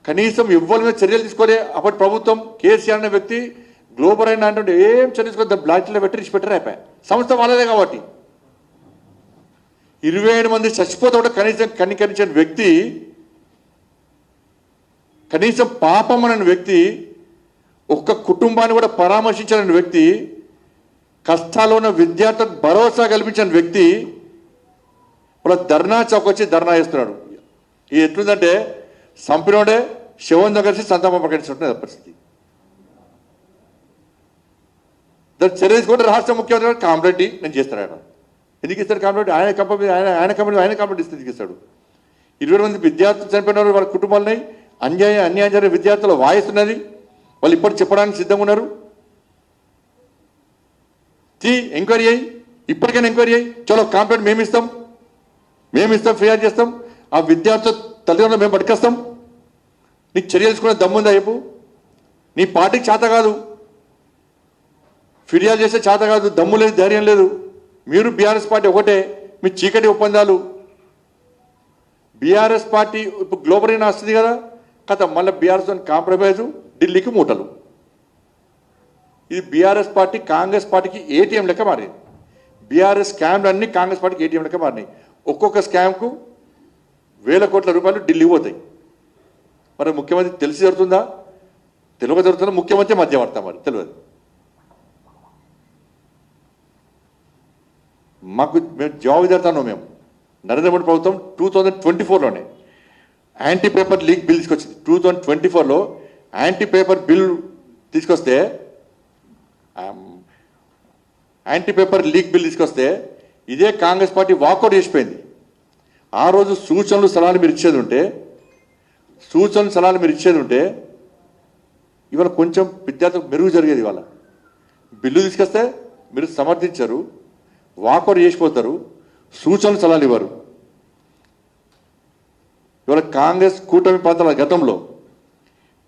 A: కనీసం ఇవ్వాలి మీద చర్యలు తీసుకోలే. అప్పటి ప్రభుత్వం కేసీఆర్ అనే వ్యక్తి గ్లోబల్ అయినా అంటే ఏం చర్య తీసుకో, బ్లాక్లో పెట్టి రిచి పెట్టారు అయిపోయా. సంస్థ వాళ్ళదే కాబట్టి 27 మంది చచ్చిపోతే కూడా కనీసం కనికరించిన వ్యక్తి, కనీసం పాపం అనే వ్యక్తి, ఒక్క కుటుంబాన్ని కూడా పరామర్శించాలని వ్యక్తి, కష్టాల్లో ఉన్న విద్యార్థులకు భరోసా కల్పించిన వ్యక్తి ఇప్పుడు ధర్నా చౌక్ వచ్చి ధర్నా చేస్తున్నాడు. ఇది ఎట్లుందంటే సంపినోడే శివంతో కలిసి సంతాపం ప్రకటించుకుంటున్నది పరిస్థితి. దాన్ని చర్య తీసుకుంటే రాష్ట్ర ముఖ్యమంత్రి కాంప్లైంట్ నేను చేస్తాను. ఆయన ఎందుకు ఇస్తాడు కాంప్లైంట్? ఆయన కంపెనీ కాంప్లైంట్ ఇస్తే ఎందుకు ఇస్తాడు? 20 మంది విద్యార్థులు చనిపోయిన వాళ్ళ కుటుంబాలని అన్యాయం జరిగిన విద్యార్థుల వాయిస్ ఉన్నది, వాళ్ళు ఇప్పటికి చెప్పడానికి సిద్ధంగా ఉన్నారు. ఎంక్వైరీ అయ్యి, ఇప్పటికైనా ఎంక్వైరీ అయ్యి, చలో కాంప్లైంట్ మేము ఇస్తాం, ఫిర్యాదు చేస్తాం, ఆ విద్యార్థుల తల్లిదండ్రులు మేము పట్టుకొస్తాం. నీకు చర్య తీసుకునే దమ్ముందా చెప్పు? నీ పార్టీకి చేత కాదు, ఫిర్యాదు చేస్తే చేత కాదు, దమ్ము లేదు, ధైర్యం లేదు. మీరు బీఆర్ఎస్ పార్టీ ఒకటే, మీ చీకటి ఒప్పందాలు. బీఆర్ఎస్ పార్టీ ఇప్పుడు గ్లోబల్ అయినా వస్తుంది కదా, కథ మళ్ళీ బీఆర్ఎస్ కాంప్రమైజు, ఢిల్లీకి మూటలు. ఇది బీఆర్ఎస్ పార్టీ కాంగ్రెస్ పార్టీకి ఏటీఎం లెక్క మారింది. బీఆర్ఎస్ స్కామ్లు అన్నీ కాంగ్రెస్ పార్టీకి ఏటీఎం లెక్క మారినాయి. ఒక్కొక్క స్కామ్కు వేల కోట్ల రూపాయలు ఢిల్లీ పోతాయి. మరి ముఖ్యమంత్రి తెలిసి జరుగుతుందా, తెలియక జరుగుతుందా? ముఖ్యమంత్రి మధ్యవర్త, మరి తెలియదు. మేము జవాబుదారుతాను. మేము నరేంద్ర మోడీ ప్రభుత్వం 2024లోనే యాంటీ పేపర్ లీక్ బిల్ తీసుకొచ్చింది. 2024లో యాంటీ పేపర్ బిల్ తీసుకొస్తే, యాంటీ పేపర్ లీక్ బిల్ తీసుకొస్తే ఇదే కాంగ్రెస్ పార్టీ వాకౌట్ చేసిపోయింది. ఆ రోజు సూచనలు సలహాలు మీరు ఇచ్చేది ఉంటే ఇవాళ కొంచెం విద్యార్థులకు మెరుగు జరిగేది. ఇవాళ బిల్లు తీసుకొస్తే మీరు సమర్థించరు, వాకౌట్ చేసిపోతారు, సూచనలు సలహాలు ఇవ్వరు. ఇవాళ కాంగ్రెస్ కూటమి ప్రాంతాల గతంలో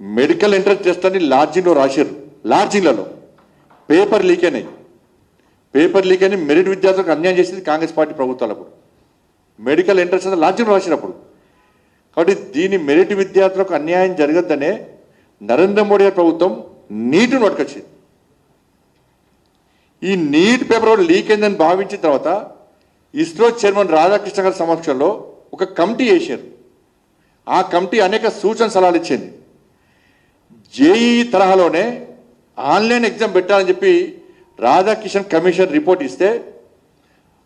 A: మెడికల్ ఎంట్రన్స్ టెస్ట్ అని లాడ్జింగ్లో రాశారు. లాడ్జింగ్లలో పేపర్ లీక్ అయినాయి. పేపర్ లీక్ అని మెరిట్ విద్యార్థులకు అన్యాయం చేసింది కాంగ్రెస్ పార్టీ ప్రభుత్వాలప్పుడు. మెడికల్ ఎంట్రన్స్ లాడ్జింగ్లో రాసినప్పుడు. కాబట్టి దీని మెరిట్ విద్యార్థులకు అన్యాయం జరగద్దనే నరేంద్ర మోడీ గారి ప్రభుత్వం నీట్ను పట్టుకొచ్చింది. ఈ నీట్ పేపర్ లీక్ అయిందని భావించిన తర్వాత ఇస్రో చైర్మన్ రాధాకృష్ణ గారి సమక్షంలో ఒక కమిటీ వేశారు. ఆ కమిటీ అనేక సూచన సలహాలు ఇచ్చింది. జేఈ తరహాలోనే ఆన్లైన్ ఎగ్జామ్ పెట్టాలని చెప్పి రాధాకిషన్ కమిషన్ రిపోర్ట్ ఇస్తే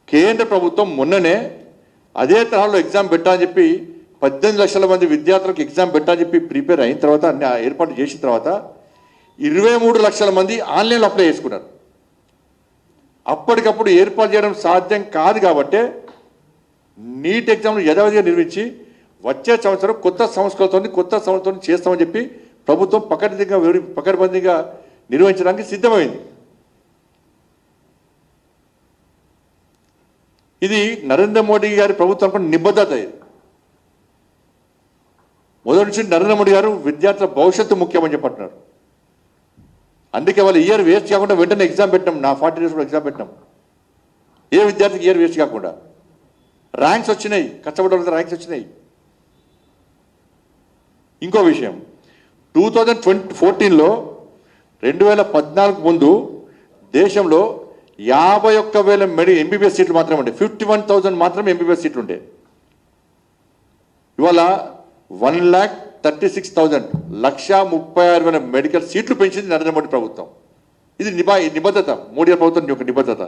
A: కేంద్ర ప్రభుత్వం మొన్ననే అదే తరహాలో ఎగ్జామ్ పెట్టాలని చెప్పి 18 లక్షల మంది విద్యార్థులకు ఎగ్జామ్ పెట్టాలని చెప్పి ప్రిపేర్ అయిన తర్వాత అన్ని ఏర్పాటు చేసిన తర్వాత 23 లక్షల మంది ఆన్లైన్లో అప్లై చేసుకున్నారు. అప్పటికప్పుడు ఏర్పాటు చేయడం సాధ్యం కాదు కాబట్టే నీట్ ఎగ్జామ్ను యథావిధిగా నిర్వహించి వచ్చే సంవత్సరం కొత్త సంవత్సరంతో చేస్తామని చెప్పి ప్రభుత్వం పకడ్బందీగా నిర్వహించడానికి సిద్ధమైంది. ఇది నరేంద్ర మోడీ గారి ప్రభుత్వం నిబద్ధత. ఇది మొదటి నుంచి నరేంద్ర మోడీ గారు విద్యార్థుల భవిష్యత్తు ముఖ్యమని చెప్పంటున్నారు. అందుకే వాళ్ళు ఇయర్ వేస్ట్ కాకుండా వెంటనే ఎగ్జామ్ పెట్టినాం. నా 40 డేస్ ఎగ్జామ్ పెట్టినాం. ఏ విద్యార్థికి ఇయర్ వేస్ట్ కాకుండా ర్యాంక్స్ వచ్చినాయి. కష్టపడ్డ ర్యాంక్స్ వచ్చినాయి. ఇంకో విషయం, 2014లో 2014 ముందు దేశంలో 51,000 ఎంబీబీఎస్ సీట్లు మాత్రమే ఉండే. 51,000 మాత్రమే ఎంబీబీఎస్ సీట్లు ఉండే. ఇవాళ 1,36,000 1,36,000 మెడికల్ సీట్లు పెంచింది నరేంద్ర మోడీ ప్రభుత్వం. ఇది నిబద్ధత, మోడీ ప్రభుత్వం యొక్క నిబద్ధత.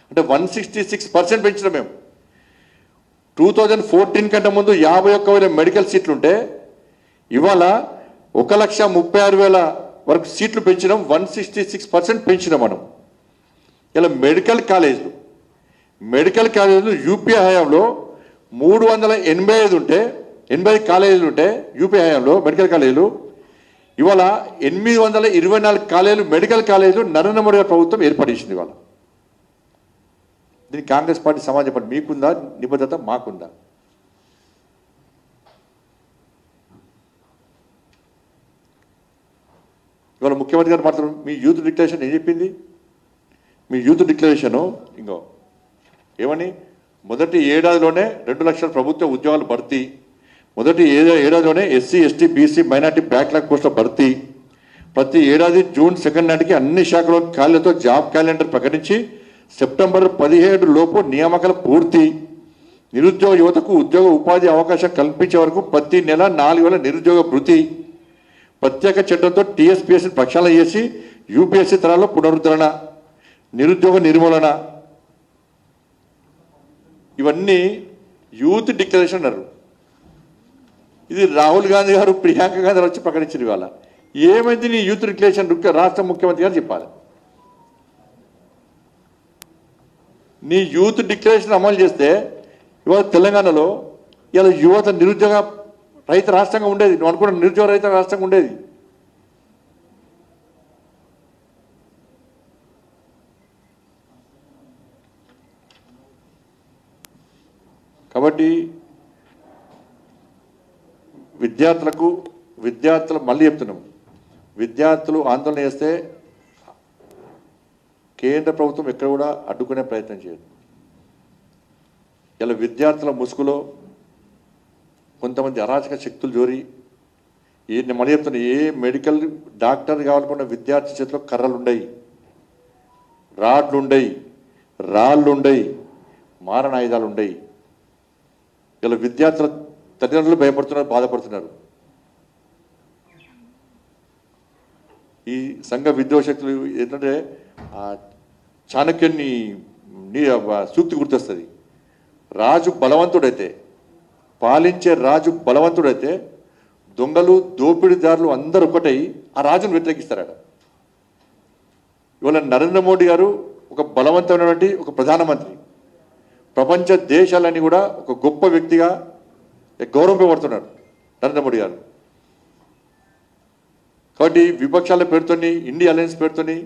A: అంటే 166% పెంచిన మేము. 2014 కంటే ముందు 51,000 మెడికల్ సీట్లుంటే ఇవాళ 1,36,000 వరకు సీట్లు పెంచినాం. 166% పెంచినాం మనం. ఇలా మెడికల్ కాలేజీలు యూపీ హయాంలో 385 ఉంటే 80 కాలేజీలు ఉంటే యూపీ హయాంలో మెడికల్ కాలేజీలు ఇవాళ 824 కాలేజీలు మెడికల్ కాలేజీలు నరేంద్ర మోడీ ప్రభుత్వం ఏర్పడేసింది. ఇవాళ దీనికి కాంగ్రెస్ పార్టీ సమాజం చెప్పండి, మీకుందా నిబద్ధత? మాకుందా? ఇవాళ ముఖ్యమంత్రి గారు మాత్రం మీ యూత్ డిక్లరేషన్ ఏం చెప్పింది? మీ యూత్ డిక్లరేషను ఇంకో ఏమని, మొదటి ఏడాదిలోనే 2 లక్షల ప్రభుత్వ ఉద్యోగాలు భర్తీ, మొదటి ఏడాదిలోనే SC ST BC minority backlog పోస్టుల భర్తీ, ప్రతి ఏడాది జూన్ 2 నాటికి అన్ని శాఖల ఖాళీలతో జాబ్ క్యాలెండర్ ప్రకటించి సెప్టెంబర్ 17 లోపు నియామకాల పూర్తి, నిరుద్యోగ యువతకు ఉద్యోగ ఉపాధి అవకాశం కల్పించే వరకు ప్రతి నెల 4,000 నిరుద్యోగ భృతి, ప్రత్యేక చట్టంతో టీఎస్పీఎస్సీ ప్రక్షాళన చేసి యూపీఎస్సీ తరాల్లో పునరుద్ధరణ, నిరుద్యోగ నిర్మూలన. ఇవన్నీ యూత్ డిక్లరేషన్ అన్నారు. ఇది రాహుల్ గాంధీ గారు ప్రియాంక గాంధీ గారు వచ్చి ప్రకటించారు. ఇవాళ ఏమైంది నీ యూత్ డిక్లరేషన్? రాష్ట్ర ముఖ్యమంత్రి గారు చెప్పాలి. నీ యూత్ డిక్లరేషన్ అమలు చేస్తే ఇవాళ తెలంగాణలో ఇలా యువత నిరుద్యోగ రైతు రాష్ట్రంగా ఉండేది. నువ్వు అనుకున్న నిరుద్యోగ రైతు రాష్ట్రంగా ఉండేది. కాబట్టి విద్యార్థులు మళ్ళీ చెప్తున్నాం, విద్యార్థులు ఆందోళన చేస్తే కేంద్ర ప్రభుత్వం ఎక్కడ కూడా అడ్డుకునే ప్రయత్నం చేయదు. ఇలా విద్యార్థుల ముసుగులో కొంతమంది అరాచక శక్తులు జోరి మళ్ళీ చెప్తున్నా, ఏ మెడికల్ డాక్టర్ కావాలనుకున్న విద్యార్థి చేతిలో కర్రలు ఉండయి, రాడ్లు ఉండయి, రాళ్ళు ఉండయి, మారణ ఆయుధాలు ఉండయి. ఇలా విద్యార్థుల తల్లిదండ్రులు భయపడుతున్నారు, బాధపడుతున్నారు. ఈ సంఘ విద్రోహశక్తులు ఏంటంటే చాణక్యుని సూక్తి గుర్తొస్తుంది. రాజు బలవంతుడైతే, పాలించే రాజు బలవంతుడైతే దొంగలు దోపిడీదారులు అందరూ ఒకటై ఆ రాజును వ్యతిరేకిస్తారట. ఇవాళ నరేంద్ర మోడీ గారు ఒక బలవంతమైనటువంటి ఒక ప్రధానమంత్రి, ప్రపంచ దేశాలన్నీ కూడా ఒక గొప్ప వ్యక్తిగా గౌరవింపబడుతున్నారు నరేంద్ర మోడీ గారు. కాబట్టి విపక్షాల పేరుతోని, ఇండియా అలయన్స్ పేరుతోని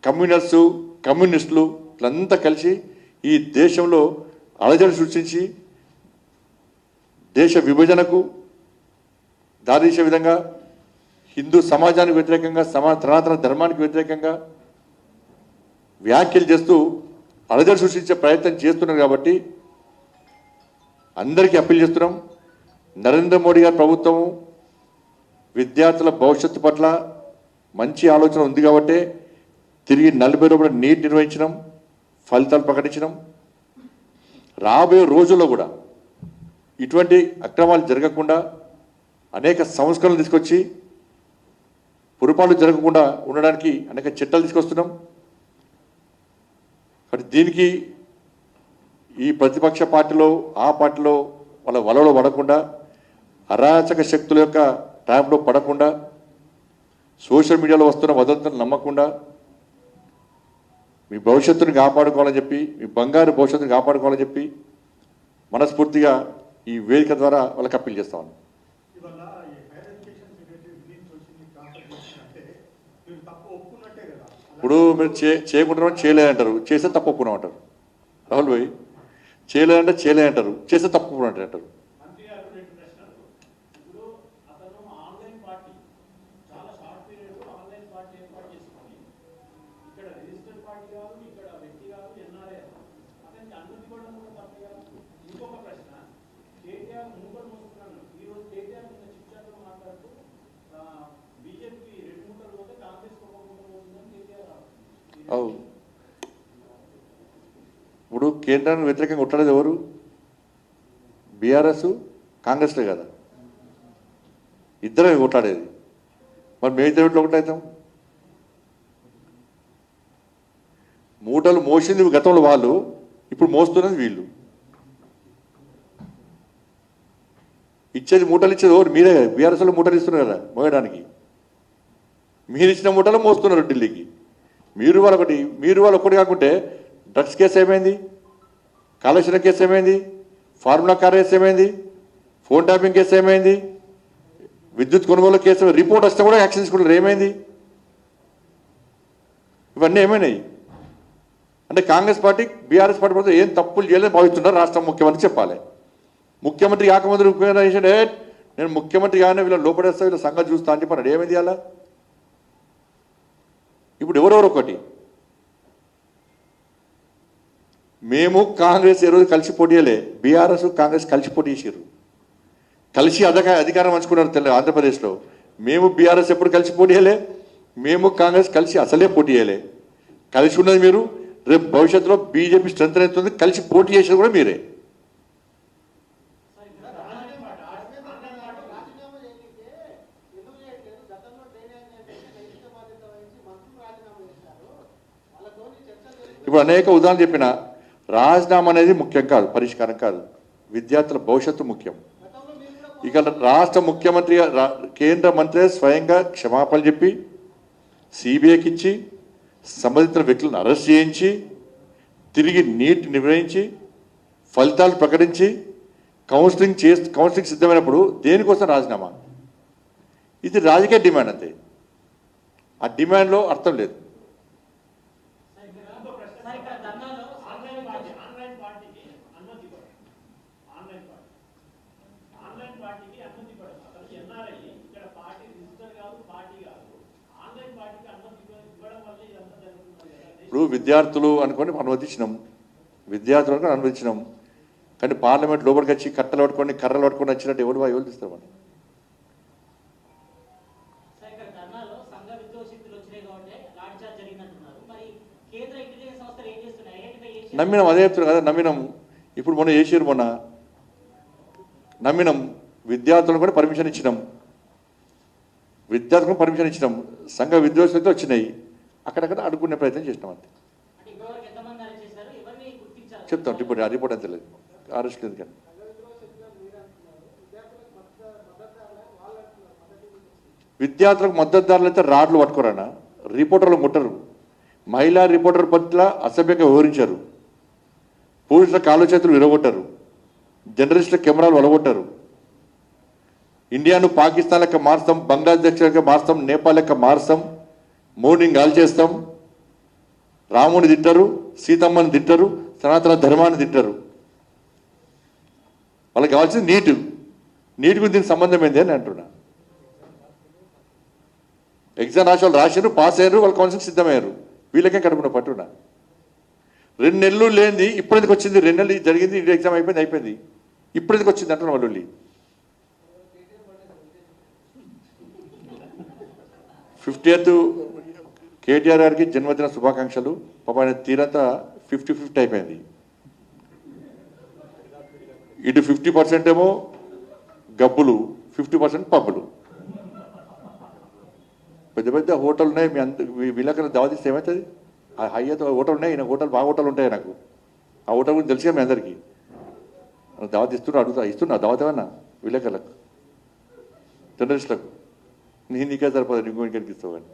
A: కమ్యూనిస్టులు వీళ్ళంతా కలిసి ఈ దేశంలో అలజడి సృష్టించి దేశ విభజనకు దారితీసే విధంగా హిందూ సమాజానికి వ్యతిరేకంగా సనాతన ధర్మానికి వ్యతిరేకంగా వ్యాఖ్యలు చేస్తూ అలజడి సృష్టించే ప్రయత్నం చేస్తున్నారు. కాబట్టి అందరికీ అప్పీల్ చేస్తున్నాం, నరేంద్ర మోడీ గారి ప్రభుత్వం విద్యార్థుల భవిష్యత్తు పట్ల మంచి ఆలోచన ఉంది కాబట్టి తిరిగి 40 రోజులు నీట్ నిర్వహించడం, ఫలితాలు ప్రకటించడం. రాబోయే రోజుల్లో కూడా ఇటువంటి అక్రమాలు జరగకుండా అనేక సంస్కరణలు తీసుకొచ్చి పొరపాట్లు జరగకుండా ఉండడానికి అనేక చట్టాలు తీసుకొస్తున్నాం. కాబట్టి దీనికి ఈ ప్రతిపక్ష పార్టీలో ఆ పార్టీలో వాళ్ళ వలలో పడకుండా, అరాచక శక్తుల యొక్క ట్రాప్లో పడకుండా, సోషల్ మీడియాలో వస్తున్న వదంతులను నమ్మకుండా మీ భవిష్యత్తుని కాపాడుకోవాలని చెప్పి, మీ బంగారు భవిష్యత్తుని కాపాడుకోవాలని చెప్పి మనస్ఫూర్తిగా ఈ వేదిక ద్వారా వాళ్ళకి అప్పీల్ చేస్తామని. ఇప్పుడు మీరు చేయకుంటున్నాం చేయలేదంటారు, చేస్తే తప్పు ఒప్పుకున్నాం అంటారు. రాహుల్ భాయ్ చేయలేదంటే చేయలేదంటారు, చేస్తే తప్పు ఒప్పుకున్నట్టు అంటారు. ఇప్పుడు కేంద్రానికి వ్యతిరేకంగా కొట్టలేదు ఎవరు? బీఆర్ఎస్ కాంగ్రెస్లే కదా, ఇద్దరే కొట్లాడేది. మరి మేము ఇద్దరు ఎట్లా ఒకటవుతాం? మూటలు మోసింది గతంలో వాళ్ళు, ఇప్పుడు మోస్తున్నది వీళ్ళు. ఇచ్చేది మూటలు ఇచ్చేది ఎవరు? మీరే కదా. బీఆర్ఎస్ వాళ్ళు మూటలు ఇస్తున్నారు కదా మోయడానికి. మీరు ఇచ్చిన మూటలు మోస్తున్నారు ఢిల్లీకి. మీరు వాళ్ళు ఒకటి కాకుంటే డ్రగ్స్ కేసు ఏమైంది, కాళేశ్వర కేసు ఏమైంది, ఫార్ములా కార్ కేసు ఏమైంది, ఫోన్ ట్యాపింగ్ కేసు ఏమైంది, విద్యుత్ కొనుగోలు కేసు రిపోర్ట్ వస్తే కూడా యాక్షన్ తీసుకుంటారు. ఏమైంది? ఇవన్నీ ఏమైనాయి అంటే కాంగ్రెస్ పార్టీ బీఆర్ఎస్ పార్టీ పడితే ఏం తప్పులు చేయలేదని భావిస్తున్నారు. రాష్ట్ర ముఖ్యమంత్రి చెప్పాలి. ముఖ్యమంత్రి కాకముందు ముఖ్యమంత్రి నేను ముఖ్యమంత్రి కానీ వీళ్ళ లోపడేస్తా, వీళ్ళ సంగతి చూస్తా అని చెప్పాను. ఏమైంది అలా? ఇప్పుడు ఎవరెవరు ఒకటి. మేము కాంగ్రెస్ ఏ రోజు కలిసి పోటీయలే, బీఆర్ఎస్ కాంగ్రెస్ కలిసి పోటీ చేసారు, కలిసి అధికారం పంచుకున్నారు ఆంధ్రప్రదేశ్లో. మేము బీఆర్ఎస్ ఎప్పుడు కలిసి పోటీయలే, మేము కాంగ్రెస్ కలిసి అసలే పోటీ చేయలే. కలిసి ఉన్నది మీరు. రేపు భవిష్యత్తులో బీజేపీ స్ట్రెంత్ అవుతుంది, కలిసి పోటీ చేసేది కూడా మీరే. ఇప్పుడు అనేక ఉదాహరణలు చెప్పిన రాజీనామా అనేది ముఖ్యం కాదు, పరిష్కారం కాదు. విద్యార్థుల భవిష్యత్తు ముఖ్యం. ఇక రాష్ట్ర ముఖ్యమంత్రి కేంద్ర మంత్రి స్వయంగా క్షమాపణలు చెప్పి సిబిఐకి ఇచ్చి సంబంధిత వ్యక్తులను అరెస్ట్ చేయించి తిరిగి నీట్ నిర్వహించి ఫలితాలు ప్రకటించి కౌన్సిలింగ్ సిద్ధమైనప్పుడు దేనికోసం రాజీనామా? ఇది రాజకీయ డిమాండ్ అంతే. ఆ డిమాండ్లో అర్థం లేదు. ఇప్పుడు విద్యార్థులు అనుకొని అనుమతించినాం, విద్యార్థులు అనుకొని అనుమతించినాం. కానీ పార్లమెంట్ లోపలికి వచ్చి కర్రలు పట్టుకొని వచ్చినట్టు ఎవరు తీస్తారు మనం? నమ్మినాం, అదే చెప్తున్నారు కదా, నమ్మినాం. ఇప్పుడు మొన్న చేసారు, నమ్మినాం. విద్యార్థులను కూడా పర్మిషన్ ఇచ్చినాం, సంఘ విద్వేషాలతో వచ్చినాయి. అక్కడక్కడ అడుగుకునే ప్రయత్నం చేసినాం అంతే. చెప్తాం ఇప్పుడు ఆ రిపోర్ట్ అంతే లేదు, అరెస్ట్ లేదు. కానీ విద్యార్థులకు మద్దతుదారులు అయితే రాడ్లు పట్టుకోరన్నా, రిపోర్టర్లు ముట్టరు. మహిళా రిపోర్టర్ పట్ల అసభ్యంగా వివరించారు, పోలీసుల కాళ్ళు చేతులు విరగొట్టారు, జర్నలిస్టుల కెమెరాలు వలగొట్టారు. ఇండియాను పాకిస్తాన్ లెక్క మారుస్తాం, బంగ్లాదేశ్ లెక్క మారుస్తాం, నేపాల్ లెక్క మారుస్తాం, మోడీని గాలి చేస్తాం, రాముని తింటారు, సీతమ్మని తింటారు, సనాతన ధర్మాన్ని తింటారు. వాళ్ళకి కావాల్సింది నీటుకు దీనికి సంబంధం ఏంది అని అంటున్నా. ఎగ్జామ్ రాసి వాళ్ళు రాశారు, పాస్ అయ్యారు, వాళ్ళు కౌన్సిలింగ్ సిద్ధమయ్యారు. వీళ్ళకే కడుపున పట్టున్నా. 2 నెలలు లేనిది ఇప్పుడు ఎందుకు వచ్చింది? 2 నెలలు జరిగింది, ఎగ్జామ్ అయిపోయింది. ఇప్పుడు ఎందుకు వచ్చింది అంటున్నా వాళ్ళు. 50th కేటీఆర్ గారికి జన్మదిన శుభాకాంక్షలు. పాప ఆయన తీరంతా 50-50 అయిపోయింది. ఇటు 50% ఏమో గబ్బులు, 50% పబ్బులు. పెద్ద పెద్ద హోటల్ ఉన్నాయి. వీళ్ళకన్నా దావతిస్తే ఏమవుతుంది? ఆ హైయత్ హోటల్ ఉన్నాయి, ఈయన హోటల్ బాగా హోటల్ ఉంటాయి. నాకు ఆ హోటల్ గురించి తెలిసిగా మీ అందరికీ. దావత్ ఇస్తున్నా దావత్ ఏమన్నా విలేకరులకు, జర్నలిస్టులకు. నీకే సరిపోదు, నీకు ఇంకెందుకు ఇస్తావు కానీ.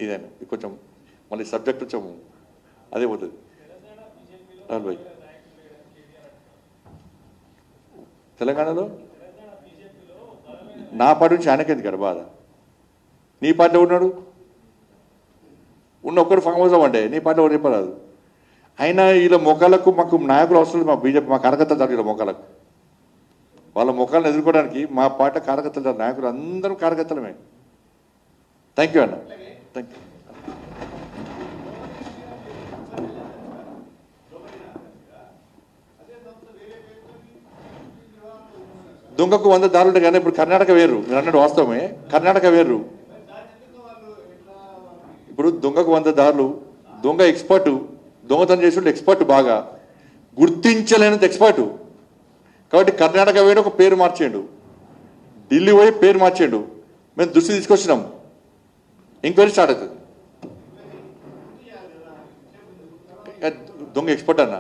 A: ఇదే కొంచెం మళ్ళీ సబ్జెక్ట్ కొంచెం అదే పోతుంది. రాహుల్ భాయ్, తెలంగాణలో నా పార్టీ నుంచి ఆయనకేంది కదా బాధ? నీ పార్టీలో ఉన్నాడు, ఒక్కడు ఫామ్ హౌస్ అవ్వండి, నీ పార్టీలో ఎవరు చెప్పరాదు. అయినా వీళ్ళ మొక్కలకు మాకు నాయకులు అవసరం. మా బీజేపీ మా కార్యకర్తలు చాలు వీళ్ళ మొక్కలకు. వాళ్ళ మొక్కలను ఎదుర్కోవడానికి మా పార్టీ కార్యకర్తలు చాలు. నాయకులు అందరూ కార్యకర్తలమే. థ్యాంక్ యూ అన్న, థ్యాంక్ యూ. దొంగకు 100 దారులు ఉంటాయి కానీ ఇప్పుడు కర్ణాటక వేరు. మీరు అన్నట్టు వాస్తవమే, కర్ణాటక వేరు. ఇప్పుడు దొంగకు 100 దారులు. దొంగ ఎక్స్పర్ట్, దొంగతనం చేసి ఎక్స్పర్ట్, బాగా గుర్తించలేనంత ఎక్స్పర్ట్. కాబట్టి కర్ణాటక వేడు ఒక పేరు మార్చేయండు, ఢిల్లీ పోయి పేరు మార్చేయండు. మేము దృష్టి తీసుకొచ్చినాం, ఎంక్వైరీ స్టార్ట్ అవుతుంది. దొంగ ఎక్స్పర్ట్ అన్న.